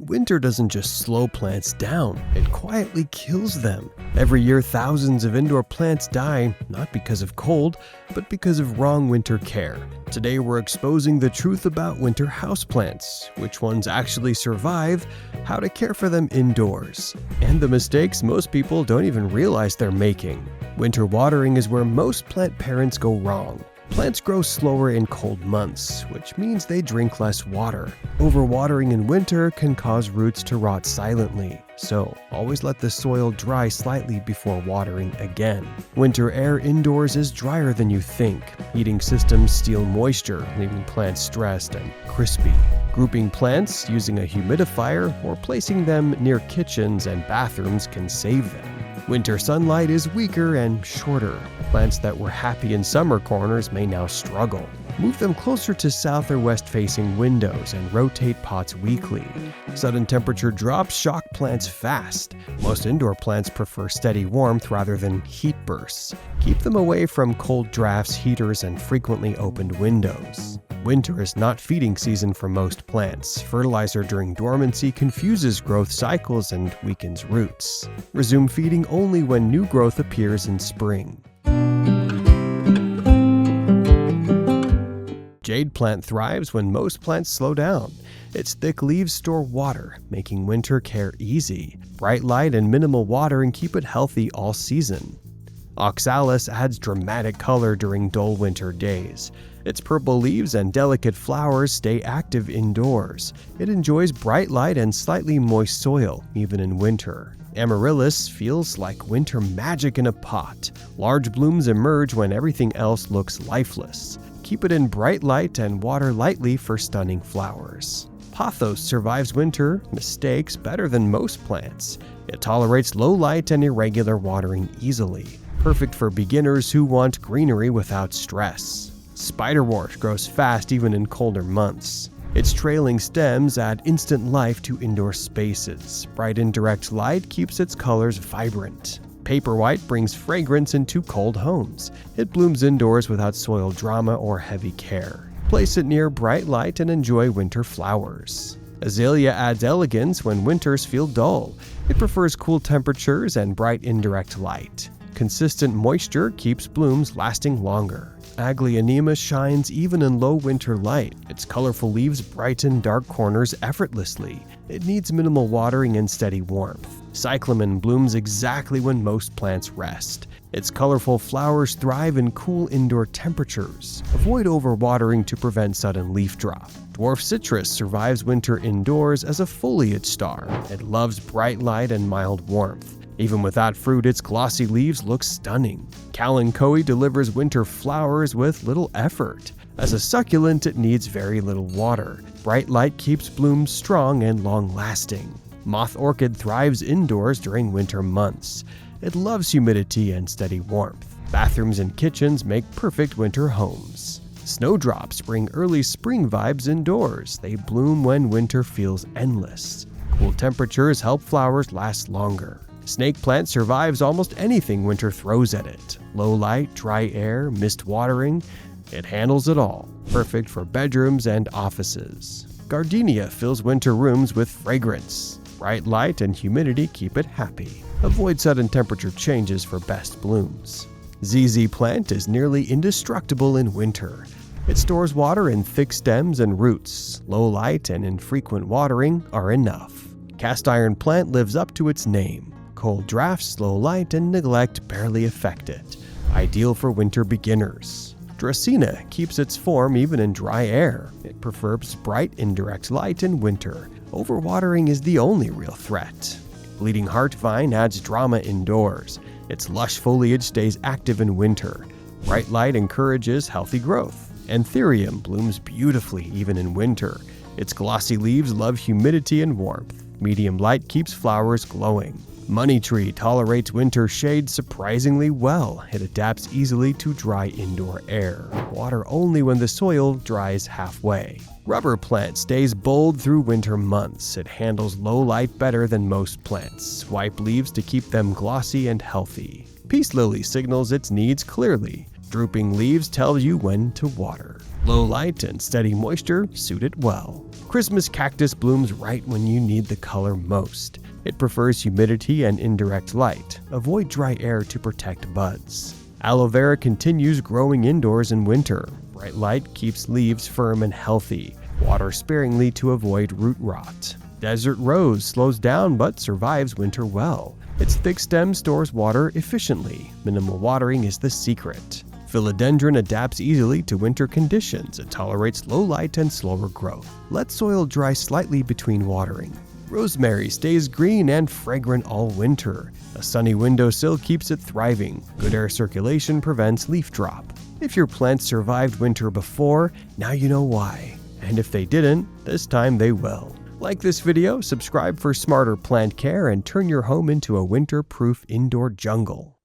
Winter doesn't just slow plants down, it quietly kills them. Every year, thousands of indoor plants die, not because of cold, but because of wrong winter care. Today, we're exposing the truth about winter houseplants, which ones actually survive, how to care for them indoors, and the mistakes most people don't even realize they're making. Winter watering is where most plant parents go wrong. Plants grow slower in cold months, which means they drink less water. Overwatering in winter can cause roots to rot silently, so always let the soil dry slightly before watering again. Winter air indoors is drier than you think. Heating systems steal moisture, leaving plants stressed and crispy. Grouping plants using a humidifier or placing them near kitchens and bathrooms can save them. Winter sunlight is weaker and shorter. Plants that were happy in summer corners may now struggle. Move them closer to south or west-facing windows and rotate pots weekly. Sudden temperature drops shock plants fast. Most indoor plants prefer steady warmth rather than heat bursts. Keep them away from cold drafts, heaters, and frequently opened windows. Winter is not feeding season for most plants. Fertilizer during dormancy confuses growth cycles and weakens roots. Resume feeding only when new growth appears in spring. Jade plant thrives when most plants slow down. Its thick leaves store water, making winter care easy. Bright light and minimal watering keep it healthy all season. Oxalis adds dramatic color during dull winter days. Its purple leaves and delicate flowers stay active indoors. It enjoys bright light and slightly moist soil, even in winter. Amaryllis feels like winter magic in a pot. Large blooms emerge when everything else looks lifeless. Keep it in bright light and water lightly for stunning flowers. Pothos survives winter mistakes better than most plants. It tolerates low light and irregular watering easily. Perfect for beginners who want greenery without stress. Spiderwort grows fast even in colder months. Its trailing stems add instant life to indoor spaces. Bright indirect light keeps its colors vibrant. Paperwhite brings fragrance into cold homes. It blooms indoors without soil drama or heavy care. Place it near bright light and enjoy winter flowers. Azalea adds elegance when winters feel dull. It prefers cool temperatures and bright indirect light. Consistent moisture keeps blooms lasting longer. Aglaonema shines even in low winter light. Its colorful leaves brighten dark corners effortlessly. It needs minimal watering and steady warmth. Cyclamen blooms exactly when most plants rest. Its colorful flowers thrive in cool indoor temperatures. Avoid overwatering to prevent sudden leaf drop. Dwarf citrus survives winter indoors as a foliage star. It loves bright light and mild warmth. Even without fruit, its glossy leaves look stunning. Kalanchoe delivers winter flowers with little effort. As a succulent, it needs very little water. Bright light keeps blooms strong and long-lasting. Moth orchid thrives indoors during winter months. It loves humidity and steady warmth. Bathrooms and kitchens make perfect winter homes. Snowdrops bring early spring vibes indoors. They bloom when winter feels endless. Cool temperatures help flowers last longer. Snake plant survives almost anything winter throws at it. Low light, dry air, mist watering, it handles it all. Perfect for bedrooms and offices. Gardenia fills winter rooms with fragrance. Bright light and humidity keep it happy. Avoid sudden temperature changes for best blooms. ZZ plant is nearly indestructible in winter. It stores water in thick stems and roots. Low light and infrequent watering are enough. Cast iron plant lives up to its name. Cold drafts, low light, and neglect barely affect it. Ideal for winter beginners. Dracaena keeps its form even in dry air. It prefers bright indirect light in winter. Overwatering is the only real threat. Bleeding heart vine adds drama indoors. Its lush foliage stays active in winter. Bright light encourages healthy growth. Anthurium blooms beautifully even in winter. Its glossy leaves love humidity and warmth. Medium light keeps flowers glowing. Money tree tolerates winter shade surprisingly well. It adapts easily to dry indoor air. Water only when the soil dries halfway. Rubber plant stays bold through winter months. It handles low light better than most plants. Wipe leaves to keep them glossy and healthy. Peace lily signals its needs clearly. Drooping leaves tell you when to water. Low light and steady moisture suit it well. Christmas cactus blooms right when you need the color most. It prefers humidity and indirect light. Avoid dry air to protect buds. Aloe vera continues growing indoors in winter. Bright light keeps leaves firm and healthy. Water sparingly to avoid root rot. Desert rose slows down but survives winter well. Its thick stem stores water efficiently. Minimal watering is the secret. Philodendron adapts easily to winter conditions. It tolerates low light and slower growth. Let soil dry slightly between watering. Rosemary stays green and fragrant all winter. A sunny windowsill keeps it thriving. Good air circulation prevents leaf drop. If your plants survived winter before, now you know why. And if they didn't, this time they will. Like this video, subscribe for smarter plant care, and turn your home into a winter-proof indoor jungle.